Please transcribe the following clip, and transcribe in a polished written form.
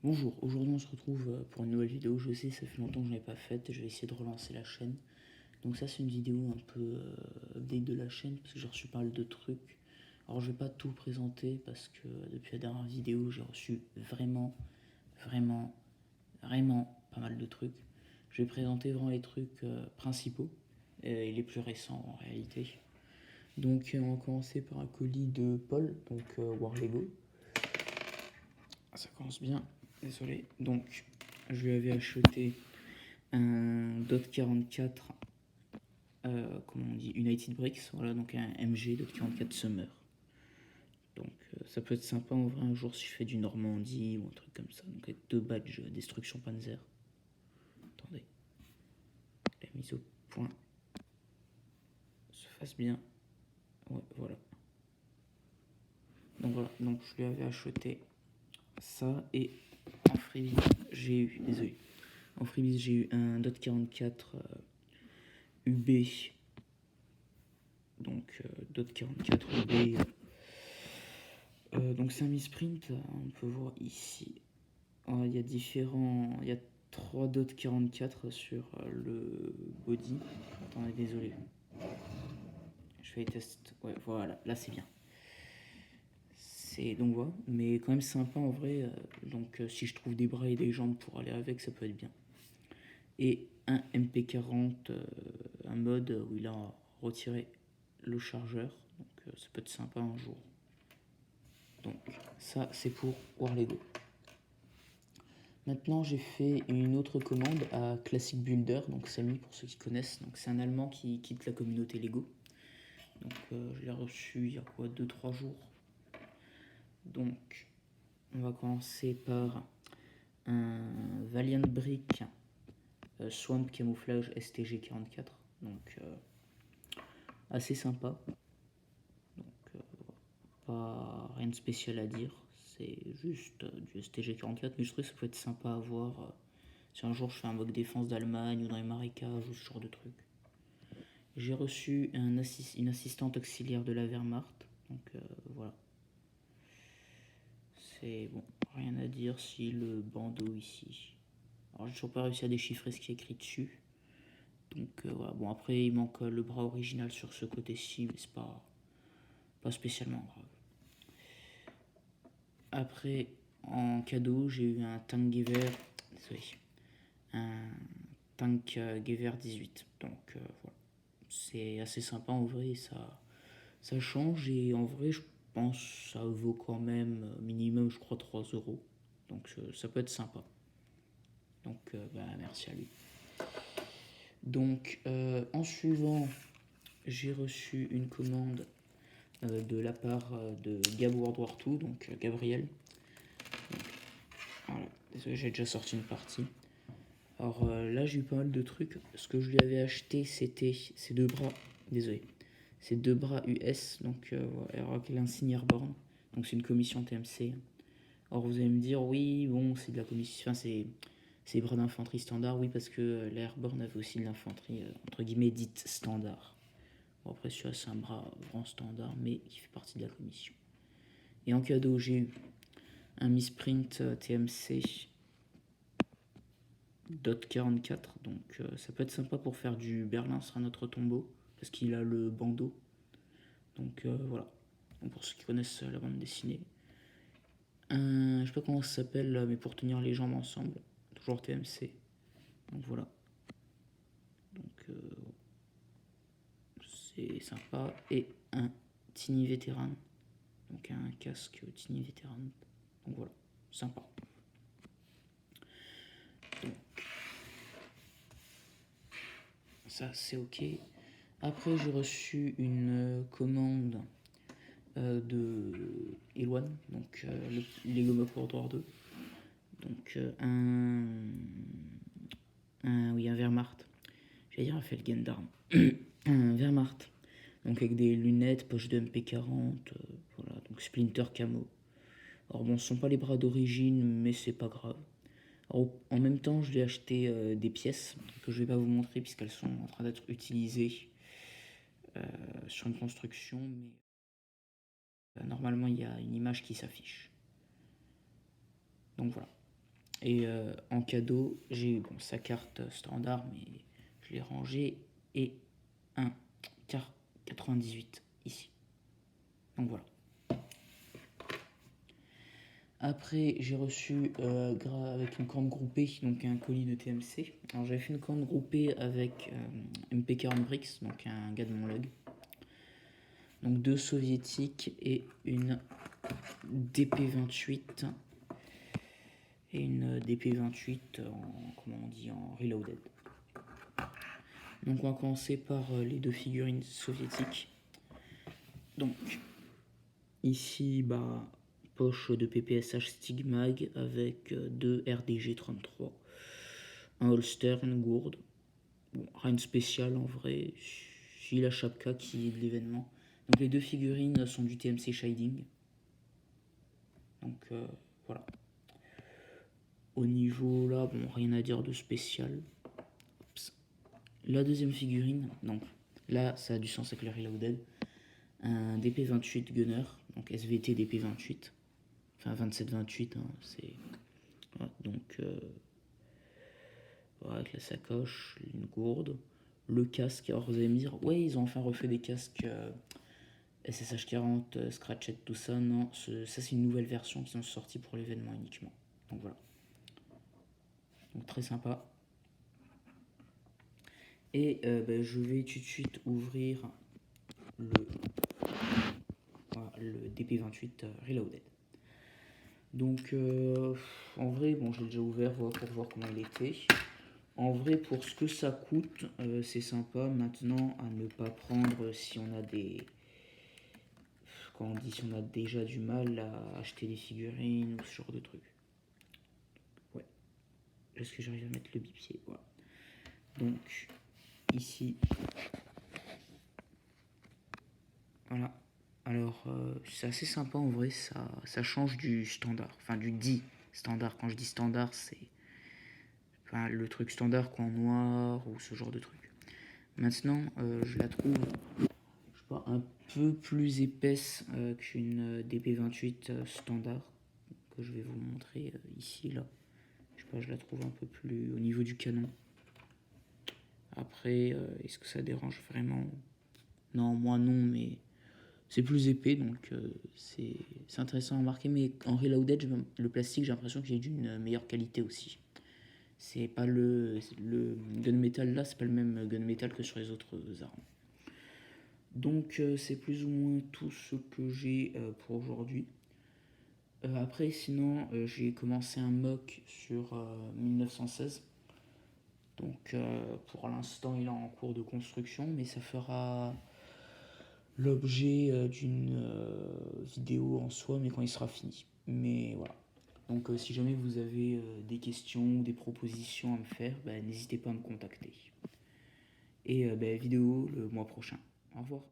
Bonjour, aujourd'hui on se retrouve pour une nouvelle vidéo. Je sais, ça fait longtemps que je n'ai pas faite, je vais essayer de relancer la chaîne. Donc ça c'est une vidéo un peu update de la chaîne parce que j'ai reçu pas mal de trucs. Alors je vais pas tout présenter parce que depuis la dernière vidéo j'ai reçu vraiment pas mal de trucs. Je vais présenter vraiment les trucs principaux et les plus récents en réalité. Donc on va commencer par un colis de Paul, donc War Lego. Ça commence bien, désolé. Donc, je lui avais acheté un Dot 44, comment on dit, United Bricks, voilà, donc un MG Dot 44 Summer. Donc, ça peut être sympa en vrai un jour si je fais du Normandie ou un truc comme ça. Donc, avec deux badges Destruction Panzer. Attendez, la mise au point se fasse bien. Ouais, voilà. Donc, voilà, donc je lui avais acheté ça et en freebie, j'ai eu, désolé, en freebie, j'ai eu un Dot 44 UB, donc Dot 44 UB. Donc c'est un mi-sprint, on peut voir ici. Il y a différents. Il y a 3 Dot 44 sur le body. Attendez, désolé. Je fais les tests. Ouais, voilà, là c'est bien. C'est donc voilà, mais quand même sympa en vrai. Donc si je trouve des bras et des jambes pour aller avec, ça peut être bien. Et un MP40, un mode où il a retiré le chargeur. Donc ça peut être sympa un jour. Donc ça c'est pour War Lego. Maintenant j'ai fait une autre commande à Classic Builder, donc Samy pour ceux qui connaissent. Donc c'est un Allemand qui quitte la communauté Lego. Donc je l'ai reçu il y a quoi 2-3 jours. Donc on va commencer par un Valiant Brick Swamp Camouflage STG 44. Donc assez sympa. Donc pas rien de spécial à dire. C'est juste du STG 44, mais je trouve que ça peut être sympa à voir si un jour je fais un mock défense d'Allemagne ou dans les marécages ou ce genre de truc. J'ai reçu une assistante auxiliaire de la Wehrmacht, donc voilà. C'est bon, rien à dire si le bandeau ici. Alors j'ai toujours pas réussi à déchiffrer ce qui est écrit dessus. Donc voilà, bon après il manque le bras original sur ce côté-ci, mais c'est pas spécialement grave. Après, en cadeau, j'ai eu un Tank Gewehr, désolé, un Tank Gewehr 18. Donc voilà, c'est assez sympa en vrai, ça change et en vrai, je pense que ça vaut quand même minimum, je crois, 3 euros. Donc ça peut être sympa. Donc merci à lui. Donc en suivant, j'ai reçu une commande de la part de Gab World War 2, donc Gabriel. Donc, voilà, désolé, j'ai déjà sorti une partie. Alors là, j'ai eu pas mal de trucs. Ce que je lui avais acheté, c'était ces deux bras. Désolé. Ces deux bras US, donc avec l'insigne Airborne. Donc c'est une commission TMC. Alors vous allez me dire, oui, bon, c'est de la commission. Enfin, c'est bras d'infanterie standard, oui, parce que l'Airborne avait aussi de l'infanterie, entre guillemets, dite standard. Bon, après, celui-là, c'est un bras vraiment standard, mais qui fait partie de la commission. Et en cadeau, j'ai eu un misprint TMC Dot 44, donc ça peut être sympa pour faire du Berlin sera notre tombeau, parce qu'il a le bandeau. Donc voilà, donc, pour ceux qui connaissent la bande dessinée. Je sais pas comment ça s'appelle, mais pour tenir les jambes ensemble, toujours TMC. Donc voilà. Donc c'est sympa. Et un Tiny Veteran, donc un casque Tiny Veteran. Donc voilà, sympa. Donc, ça c'est ok. Après j'ai reçu une commande de Eloine, donc le Lego Mock World War 2. Donc oui, un Wehrmacht. J'allais dire un Felgendarm. Un Wehrmacht. Donc avec des lunettes, poche de MP40, voilà, donc Splinter Camo. Alors bon, ce sont pas les bras d'origine, mais c'est pas grave. Alors, en même temps, je vais acheter des pièces que je vais pas vous montrer puisqu'elles sont en train d'être utilisées sur une construction, mais normalement il y a une image qui s'affiche. Donc voilà. Et en cadeau, j'ai bon, sa carte standard, mais je l'ai rangée, et un car 98 ici. Donc voilà. Après, j'ai reçu avec une commande groupée, donc un colis de TMC. Alors j'avais fait une commande groupée avec MP40 Bricks, donc un gars de mon log. Donc 2 soviétiques et une DP28. Et une DP28 en, comment on dit, en reloaded. Donc on va commencer par les 2 figurines soviétiques. Donc ici, bah, poche de PPSH Stigmag avec 2 RDG 33, un holster, une gourde. Bon, rien de spécial en vrai. J'ai la chapka qui est de l'événement. Donc les 2 figurines sont du TMC Shading. Donc voilà. Au niveau là, bon, rien à dire de spécial. Oups. La deuxième figurine, donc là ça a du sens avec le reloaded. Un DP28 Gunner, donc SVT DP28. Enfin 27-28, hein, c'est. Voilà, donc voilà, avec la sacoche, une gourde, le casque. Alors vous allez me dire, ouais, ils ont enfin refait des casques SSH40, Scratchet, tout ça. Non, ça c'est une nouvelle version qui sont sortis pour l'événement uniquement. Donc voilà. Donc très sympa. Et je vais tout de suite ouvrir le, voilà, le DP28 Reloaded. Donc en vrai, bon, je l'ai déjà ouvert pour voir comment il était. En vrai, pour ce que ça coûte, c'est sympa. Maintenant, à ne pas prendre si on a des. Quand on dit si on a déjà du mal à acheter des figurines ou ce genre de trucs. Ouais. Est-ce que j'arrive à mettre le bipied? Voilà. Donc, ici. Voilà. Alors, c'est assez sympa en vrai. Ça change du standard. Enfin, du dit standard. Quand je dis standard, c'est. Enfin, le truc standard quoi, en noir ou ce genre de truc. Maintenant, je la trouve, je sais pas, un peu plus épaisse qu'une DP28 standard que je vais vous montrer ici là. Je sais pas, je la trouve un peu plus au niveau du canon. Après, est-ce que ça dérange vraiment? Non, moi non, mais c'est plus épais, donc c'est intéressant à remarquer. Mais en reloaded, le plastique, j'ai l'impression qu'il est d'une meilleure qualité aussi. C'est pas le gunmetal là, c'est pas le même gunmetal que sur les autres armes. Donc c'est plus ou moins tout ce que j'ai pour aujourd'hui. Après sinon j'ai commencé un mock sur 1916. Donc pour l'instant il est en cours de construction, mais ça fera l'objet d'une vidéo en soi, mais quand il sera fini. Mais voilà. Donc si jamais vous avez des questions ou des propositions à me faire, n'hésitez pas à me contacter. Et vidéo le mois prochain. Au revoir.